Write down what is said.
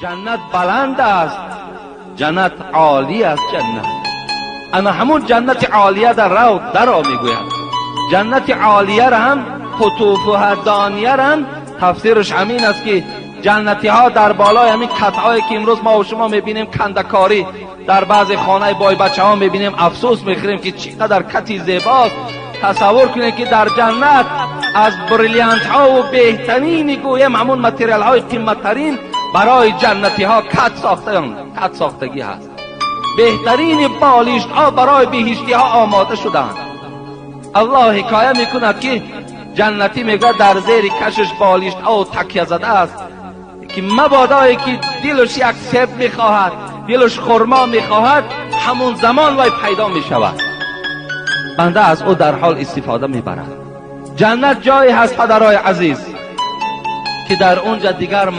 جنت بلند است، جنت عالی است. جنت انا همون جنت عالیه در رو درا میگوید. جنت عالیه را هم قطوفها دانیه را هم تفسیرش همین است که جنتی ها در بالای همین قطعهایی که امروز ما و شما میبینیم کندکاری در بعض خانه بای بچه ها میبینیم، افسوس میخوریم که چقدر کتی زیباست. تصور کنید که در جنت از بریلیانت ها و بهترین گویم همون متریال های قیمت ترین برای جنتی ها کت ساختگی هست. بهترین بالیشت ها برای بهشتی ها آماده شدند. الله حکایه میکند که جنتی میگه در زیر کشش بالیشت ها و تکیه زده است که مبادایی که دلش یک سیب میخواهد، دلش خرما میخواهد، همون زمان وای پیدا میشود. بنده از او در حال استفاده میبرد. جنت جایی هست پدرای عزیز که در اونجا دیگر